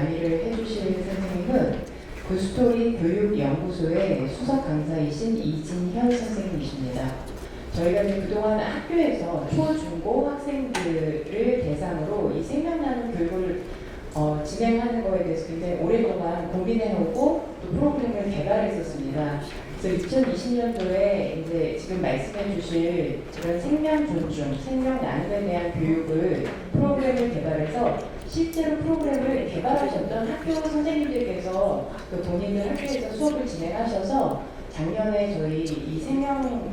강의를 해주실 선생님은 굿스토리 교육연구소의 수석 강사이신 이진현 선생님이십니다. 저희가 이제 그동안 학교에서 초, 중고 학생들을 대상으로 이 생명나눔 교육을 진행하는 거에 대해서 굉장히 오랫동안 고민해오고 또 프로그램을 개발했었습니다. 그래서 2020년도에 이제 지금 말씀해 주실 그런 생명 존중, 생명 나눔에 대한 교육을 프로그램을 개발해서 실제로 프로그램을 개발하셨던 학교 선생님들께서 또 본인들 학교에서 수업을 진행하셔서 작년에 저희 이 생명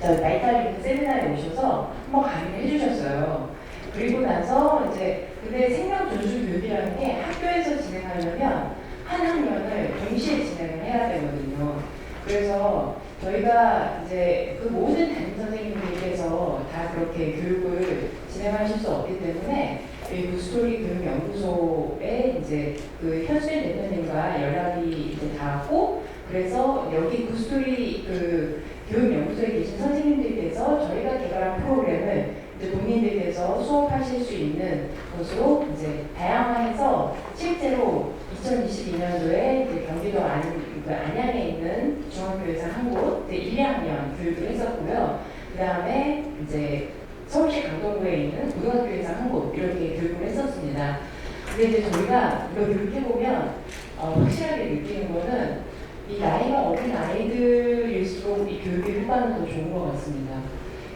나이탈리그 세미나에 오셔서 한번 강의를 해주셨어요. 그리고 나서 이제 근데 생명 존중 교육이라는 게 학교에서 진행하려면 한 학년을 동시에 진행을 해야 되거든요. 그래서 저희가 이제 그 모든 담임 선생님들께서 다 그렇게 교육을 진행하실 수 없기 때문에 이 굿스토리 교육연구소에 이제 그 현수연 대표님과 연락이 이제 닿았고, 그래서 여기 굿스토리 그 교육연구소에 계신 선생님들께서 저희가 개발한 프로그램을 이제 본인들께서 수업하실 수 있는 곳으로 이제 다양화해서 실제로 2022년도에 이제 경기도 안양에 있는 중학교 예상 한 곳, 1, 2학년 교육을 했었고요. 그 다음에 이제 서울시 강동구에 있는 고등학교 예상 한 곳 이렇게 교육을 했었습니다. 근데 이제 저희가 이거 교육해보면 확실하게 느끼는 거는 이 나이가 어린 아이들일수록 이 교육의 효과는 더 좋은 것 같습니다.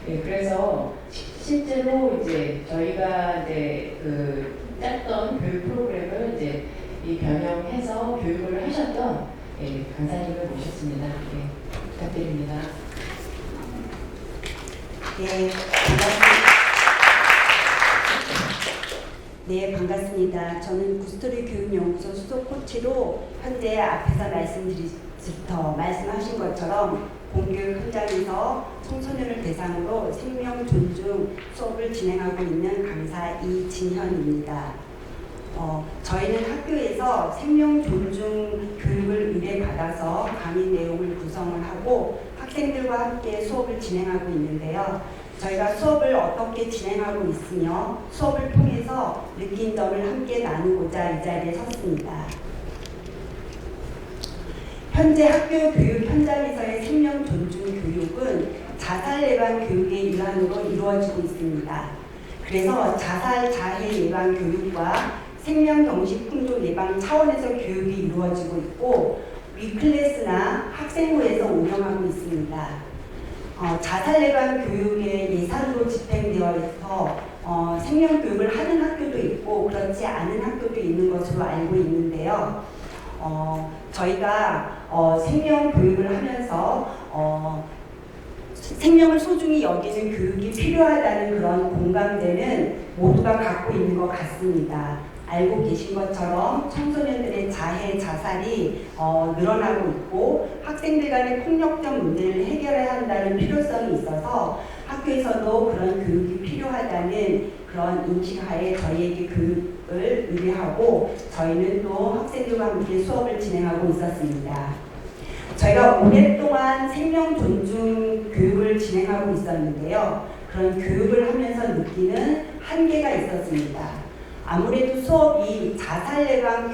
예, 그래서 실제로 이제 저희가 이제 그 짰던 교육 프로그램을 이제 이 변형해서 교육을 하셨던 강사님을 모셨습니다. 부탁드립니다. 네, 반갑습니다. 저는 굿스토리 교육연구소 수석 코치로 현재 앞에서 말씀하신 것처럼 공교육 현장에서 청소년을 대상으로 생명 존중 수업을 진행하고 있는 강사 이진현입니다. 저희는 학교에서 생명 존중 교육을 의뢰받아서 강의 내용을 구성을 하고 학생들과 함께 수업을 진행하고 있는데요. 저희가 수업을 어떻게 진행하고 있으며 수업을 통해서 느낀 점을 함께 나누고자 이 자리에 섰습니다. 현재 학교 교육 현장에서의 생명 존중 교육은 자살 예방 교육의 일환으로 이루어지고 있습니다. 그래서 자살 자해 예방 교육과 생명 경식 풍조 예방 차원에서 교육이 이루어지고 있고 위클래스나 학생부에서 운영하고 있습니다. 자살 예방 교육의 예산으로 집행되어 있어 생명 교육을 하는 학교도 있고 그렇지 않은 학교도 있는 것으로 알고 있는데요. 저희가 생명 교육을 하면서 생명을 소중히 여기는 교육이 필요하다는 그런 공감대는 모두가 갖고 있는 것 같습니다. 알고 계신 것처럼 청소년들의 자해, 자살이 늘어나고 있고 학생들 간의 폭력적 문제를 해결해야 한다는 필요성이 있어서 학교에서도 그런 교육이 필요하다는 그런 인식하에 저희에게 교육을 의뢰하고 저희는 또 학생들과 함께 수업을 진행하고 있었습니다. 저희가 오랫동안 생명 존중 교육을 진행하고 있었는데요. 그런 교육을 하면서 느끼는 한계가 있었습니다. 아무래도 수업이 자살 예방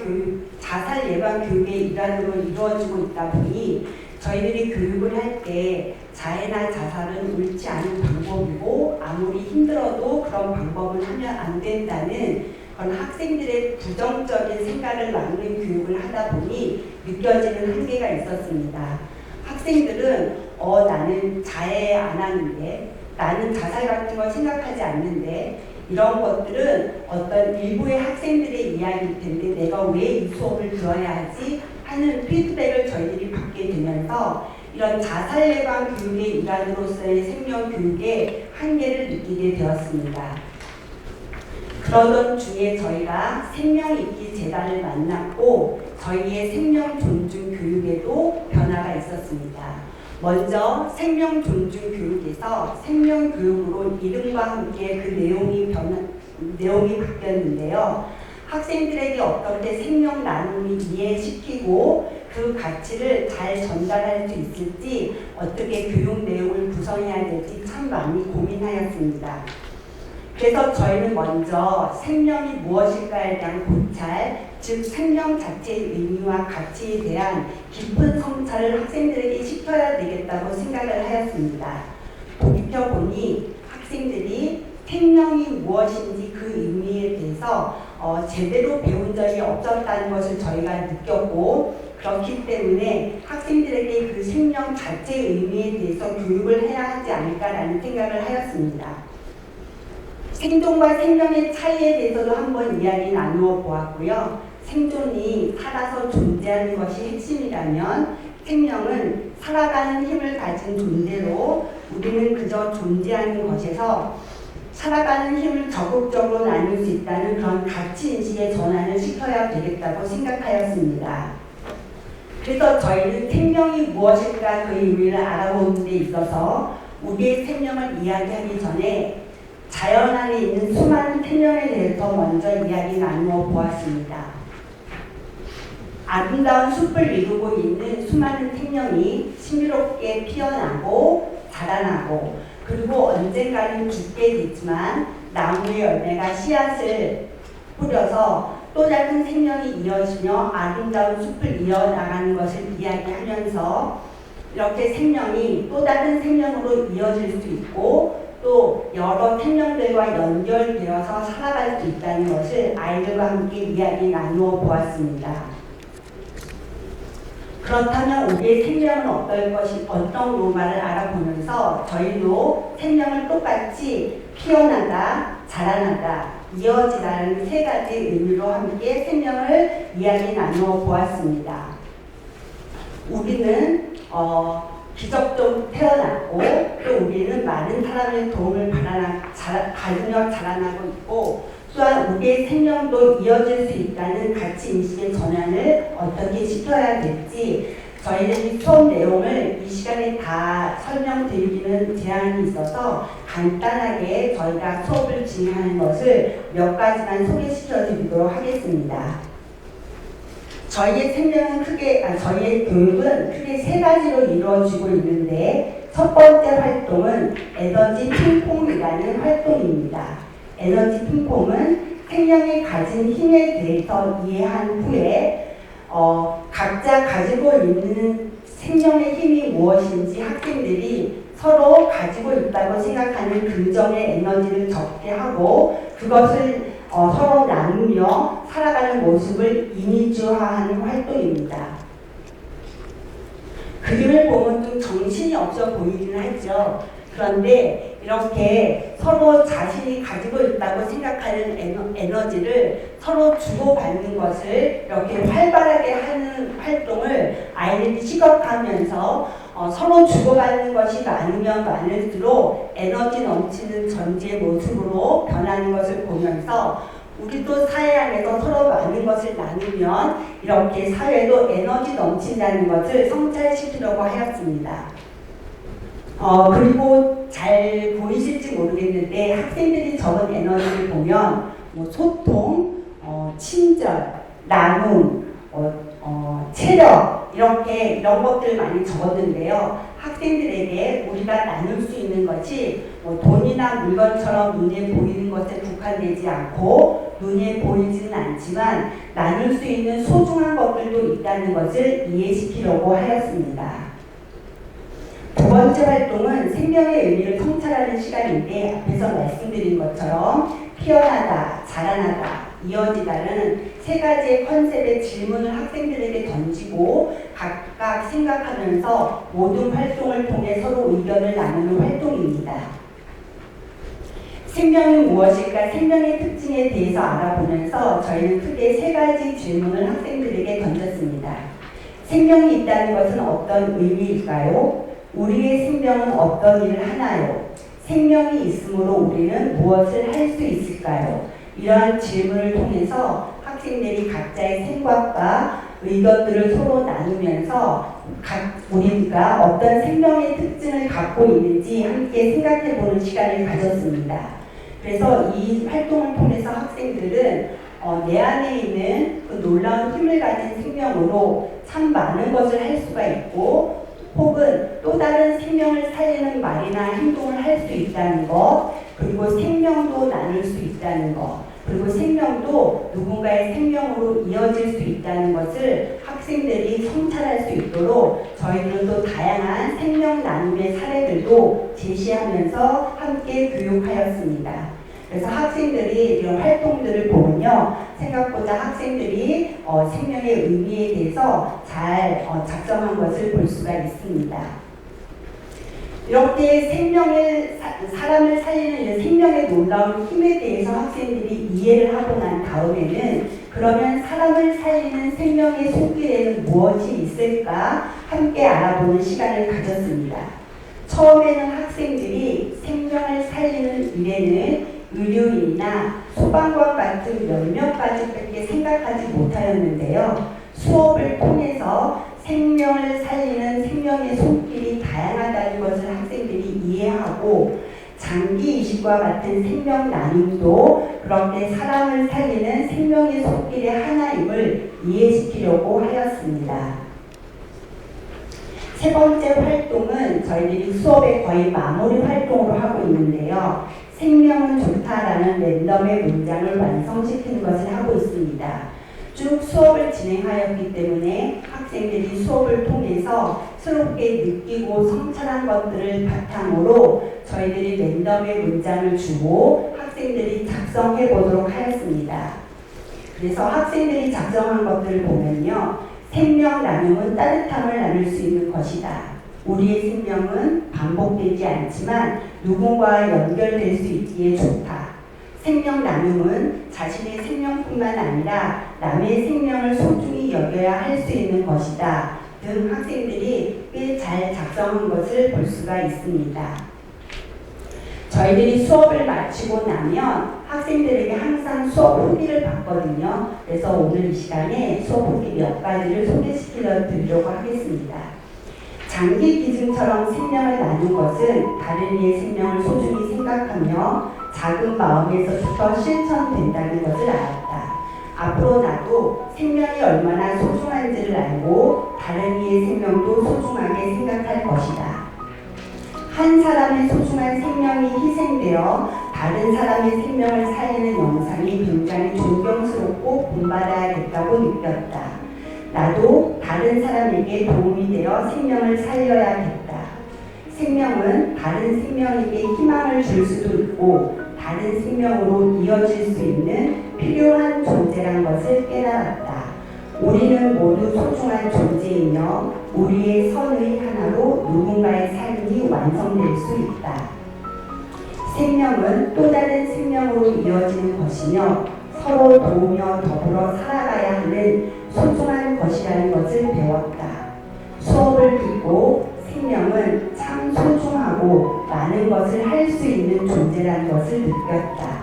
교육의 일환으로 이루어지고 있다 보니 저희들이 교육을 할 때 자해나 자살은 옳지 않은 방법이고 아무리 힘들어도 그런 방법을 하면 안 된다는 그런 학생들의 부정적인 생각을 막는 교육을 하다 보니 느껴지는 한계가 있었습니다. 학생들은 나는 자해 안 하는데, 나는 자살 같은 거 생각하지 않는데, 이런 것들은 어떤 일부의 학생들의 이야기일 텐데 내가 왜 이 수업을 들어야 하지 하는 피드백을 저희들이 받게 되면서 이런 자살 예방 교육의 일환으로서의 생명 교육의 한계를 느끼게 되었습니다. 그러던 중에 저희가 생명잇기 재단을 만났고 저희의 생명 존중 교육에도 변화가 있었습니다. 먼저 생명 존중 교육에서 생명 교육으로 이름과 함께 그 내용이 바뀌었는데요. 학생들에게 어떻게 생명 나눔을 이해시키고 그 가치를 잘 전달할 수 있을지, 어떻게 교육 내용을 구성해야 될지 참 많이 고민하였습니다. 그래서 저희는 먼저 생명이 무엇일까에 대한 고찰, 즉 생명 자체의 의미와 가치에 대한 깊은 성찰을 학생들에게 시켜야 되겠다고 생각을 하였습니다. 돌이켜보니 학생들이 생명이 무엇인지 그 의미에 대해서 제대로 배운 적이 없었다는 것을 저희가 느꼈고, 그렇기 때문에 학생들에게 그 생명 자체의 의미에 대해서 교육을 해야 하지 않을까라는 생각을 하였습니다. 생존과 생명의 차이에 대해서도 한번 이야기 나누어 보았고요. 생존이 살아서 존재하는 것이 핵심이라면 생명은 살아가는 힘을 가진 존재로 우리는 그저 존재하는 것에서 살아가는 힘을 적극적으로 나눌 수 있다는 그런 가치인식의 전환을 시켜야 되겠다고 생각하였습니다. 그래서 저희는 생명이 무엇일까 그 의미를 알아보는 데 있어서 우리의 생명을 이야기하기 전에 자연 안에 있는 수많은 생명에 대해서 먼저 이야기 나누어 보았습니다. 아름다운 숲을 이루고 있는 수많은 생명이 신비롭게 피어나고 자라나고, 그리고 언젠가는 죽게 되지만 나무의 열매가 씨앗을 뿌려서 또 다른 생명이 이어지며 아름다운 숲을 이어나가는 것을 이야기하면서 이렇게 생명이 또 다른 생명으로 이어질 수 있고 또 여러 생명들과 연결되어서 살아갈 수 있다는 것을 아이들과 함께 이야기 나누어 보았습니다. 그렇다면 우리의 생명은 어떤 로마를 알아보면서 저희도 생명을 똑같이 피어나다, 자라나다, 이어지다는 세 가지 의미로 함께 생명을 이야기 나누어 보았습니다. 우리는 기적적으로 태어났고 또 우리는 많은 사람의 도움을 받으며 자라나고 있고, 또한 우리의 생명도 이어질 수 있다는 가치인식의 전환을 어떻게 시켜야 될지 저희들이 수업 내용을 이 시간에 다 설명드리기는 제한이 있어서 간단하게 저희가 수업을 진행하는 것을 몇 가지만 소개시켜 드리도록 하겠습니다. 저희의 교육은 크게 세 가지로 이루어지고 있는데, 첫 번째 활동은 에너지 핑퐁이라는 활동입니다. 에너지 핑퐁은 생명이 가진 힘에 대해서 이해한 후에 각자 가지고 있는 생명의 힘이 무엇인지 학생들이 서로 가지고 있다고 생각하는 긍정의 에너지를 적게 하고 그것을 서로 나누며 살아가는 모습을 이미지화하는 활동입니다. 그림을 보면 좀 정신이 없어 보이긴 하죠. 그런데 이렇게 서로 자신이 가지고 있다고 생각하는 에너지를 서로 주고받는 것을 이렇게 활발하게 하는 활동을 아이들이 시각하면서 서로 주고받는 것이 많으면 많을수록 에너지 넘치는 전지의 모습으로 변하는 것을 보면서 우리도 사회 안에서 서로 많은 것을 나누면 이렇게 사회도 에너지 넘친다는 것을 성찰시키려고 하였습니다. 그리고 잘 보이실지 모르겠는데 학생들이 적은 에너지를 보면 소통, 친절, 나눔, 체력 이런 것들 많이 적었는데요. 학생들에게 우리가 나눌 수 있는 것이 돈이나 물건처럼 눈에 보이는 것에 국한되지 않고 눈에 보이지는 않지만 나눌 수 있는 소중한 것들도 있다는 것을 이해시키려고 하였습니다. 두 번째 활동은 생명의 의미를 성찰하는 시간인데, 앞에서 말씀드린 것처럼 피어나다, 자라나다, 이어지다는 세 가지의 컨셉의 질문을 학생들에게 던지고 각각 생각하면서 모든 활동을 통해 서로 의견을 나누는 활동입니다. 생명이 무엇일까? 생명의 특징에 대해서 알아보면서 저희는 크게 세 가지 질문을 학생들에게 던졌습니다. 생명이 있다는 것은 어떤 의미일까요? 우리의 생명은 어떤 일을 하나요? 생명이 있으므로 우리는 무엇을 할 수 있을까요? 이러한 질문을 통해서 학생들이 각자의 생각과 의견들을 서로 나누면서 우리가 어떤 생명의 특징을 갖고 있는지 함께 생각해보는 시간을 가졌습니다. 그래서 이 활동을 통해서 학생들은 내 안에 있는 그 놀라운 힘을 가진 생명으로 참 많은 것을 할 수가 있고 혹은 또 다른 생명을 살리는 말이나 행동을 할 수 있다는 것, 그리고 생명도 나눌 수 있다는 것, 그리고 생명도 누군가의 생명으로 이어질 수 있다는 것을 학생들이 성찰할 수 있도록 저희는 또 다양한 생명 나눔의 사례들도 제시하면서 함께 교육하였습니다. 그래서 학생들이 이런 활동들을 보면요, 생각보다 학생들이 생명의 의미에 대해서 잘 작성한 것을 볼 수가 있습니다. 이렇게 사람을 살리는 생명의 놀라운 힘에 대해서 학생들이 이해를 하고 난 다음에는 그러면 사람을 살리는 생명의 손길에는 무엇이 있을까 함께 알아보는 시간을 가졌습니다. 처음에는 학생들이 생명을 살리는 일에는 의료인이나 소방관 같은 몇몇 가지밖에 생각하지 못하였는데요. 수업을 통해서 생명을 살리는 생명의 손길이 다양하다는 것을 학생들이 이해하고 장기 이식과 같은 생명 나눔도 그렇게 사람을 살리는 생명의 손길의 하나임을 이해시키려고 하였습니다. 세 번째 활동은 저희들이 수업의 거의 마무리 활동으로 하고 있는데요. 생명은 좋다라는 랜덤의 문장을 완성시키는 것을 하고 있습니다. 쭉 수업을 진행하였기 때문에 학생들이 수업을 통해서 새롭게 느끼고 성찰한 것들을 바탕으로 저희들이 랜덤의 문장을 주고 학생들이 작성해 보도록 하였습니다. 그래서 학생들이 작성한 것들을 보면요. 생명 나눔은 따뜻함을 나눌 수 있는 것이다. 우리의 생명은 반복되지 않지만 누군가와 연결될 수 있기에 좋다. 생명 나눔은 자신의 생명뿐만 아니라 남의 생명을 소중히 여겨야 할 수 있는 것이다. 등 학생들이 꽤 잘 작성한 것을 볼 수가 있습니다. 저희들이 수업을 마치고 나면 학생들에게 항상 수업 후기를 받거든요. 그래서 오늘 이 시간에 수업 후기 몇 가지를 소개시켜 드리려고 하겠습니다. 장기 기증처럼 생명을 나눈 것은 다른 이의 생명을 소중히 생각하며 작은 마음에서부터 실천된다는 것을 알았다. 앞으로 나도 생명이 얼마나 소중한지를 알고 다른 이의 생명도 소중하게 생각할 것이다. 한 사람의 소중한 생명이 희생되어 다른 사람의 생명을 살리는 영상이 굉장히 존경스럽고 본받아야겠다고 느꼈다. 나도 다른 사람에게 도움이 되어 생명을 살려야겠다. 생명은 다른 생명에게 희망을 줄 수도 있고 다른 생명으로 이어질 수 있는 필요한 존재란 것을 깨달았다. 우리는 모두 소중한 존재이며 우리의 선의 하나로 누군가의 삶이 완성될 수 있다. 생명은 또 다른 생명으로 이어지는 것이며 서로 도우며 더불어 살아가야 하는 소중한 것이라는 것을 배웠다. 수업을 듣고 생명은 참 소중하고 많은 것을 할 수 있는 존재라는 것을 느꼈다.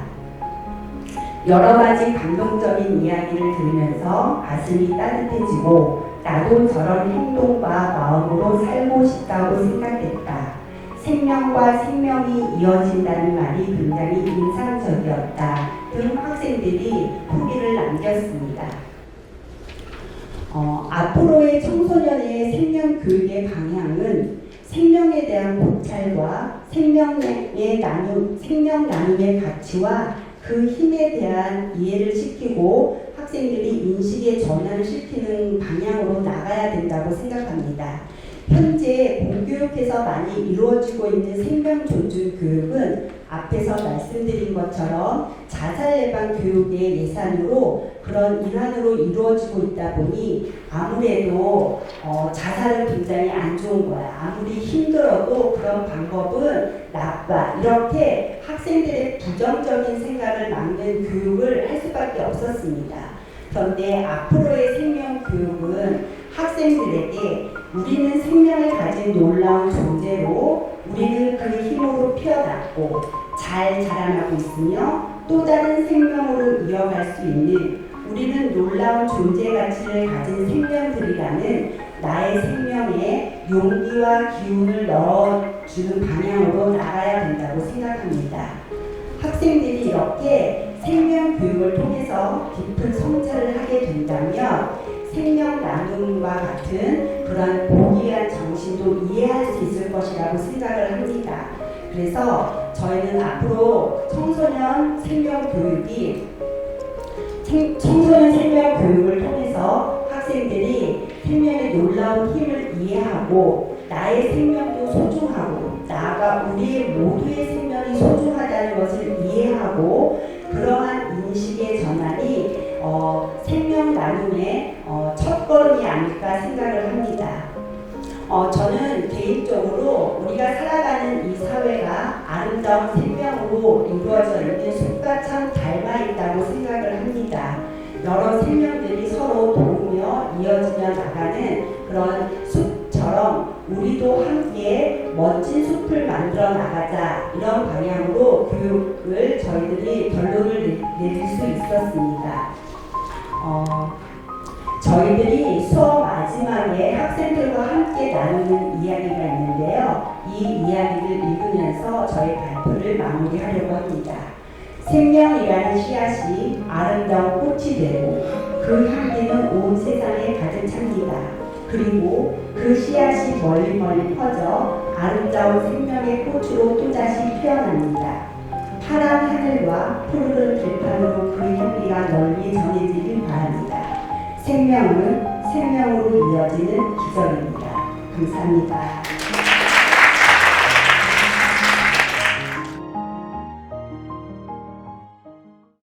여러 가지 감동적인 이야기를 들으면서 가슴이 따뜻해지고 나도 저런 행동과 마음으로 살고 싶다고 생각했다. 생명과 생명이 이어진다는 말이 굉장히 인상적이었다. 등 학생들이 후기를 남겼습니다. 앞으로의 청소년의 생명 교육의 방향은 생명에 대한 고찰과 생명 나눔의 가치와 그 힘에 대한 이해를 시키고 학생들이 인식의 전환을 시키는 방향으로 나가야 된다고 생각합니다. 현재 공교육에서 많이 이루어지고 있는 생명 존중 교육은 앞에서 말씀드린 것처럼 자살 예방 교육의 예산으로 그런 일환으로 이루어지고 있다 보니 아무래도 자살은 굉장히 안 좋은 거야. 아무리 힘들어도 그런 방법은 나빠. 이렇게 학생들의 부정적인 생각을 막는 교육을 할 수밖에 없었습니다. 그런데 앞으로의 생명 교육은 학생들에게 우리는 생명을 가진 놀라운 존재로 우리는 그 힘으로 피어났고 잘 자라나고 있으며 또 다른 생명으로 이어갈 수 있는 우리는 놀라운 존재 가치를 가진 생명들이라는 나의 생명에 용기와 기운을 넣어주는 방향으로 나가야 된다고 생각합니다. 학생들이 이렇게 생명 교육을 통해서 깊은 성찰을 하게 된다면 생명 나눔과 같은 그런 고귀한 정신도 이해할 수 있을 것이라고 생각을 합니다. 그래서 저희는 앞으로 청소년 생명 교육을 통해서 학생들이 생명의 놀라운 힘을 이해하고 나의 생명도 소중하고 나아가 우리 모두의 생명이 소중하다는 것을 이해하고 그러한 인식의 전환이 생명 나눔의 첫걸음이 아닐까 생각을 합니다. 저는 개인적으로 우리가 살아가는 이 사회가 아름다운 생명으로 이루어져 있는 숲과 참 닮아 있다고 생각을 합니다. 여러 생명들이 서로 도우며 이어지며 나가는 그런 숲처럼 우리도 함께 멋진 숲을 만들어 나가자, 이런 방향으로 교육을 저희들이 결론을 내릴 수 있었습니다. 저희들이 수업 마지막에 학생들과 함께 나누는 이야기가 있는데요. 이 이야기를 읽으면서 저희 발표를 마무리하려고 합니다. 생명이라는 씨앗이 아름다운 꽃이 되고 그 향기는 온 세상에 가득 찹니다. 그리고 그 씨앗이 멀리 퍼져 아름다운 생명의 꽃으로 또다시 피어납니다. 파란 하늘과 푸르른 들판으로 그 향기가 널리 전해지길 바랍니다. 생명은 생명으로 이어지는 기적입니다. 감사합니다.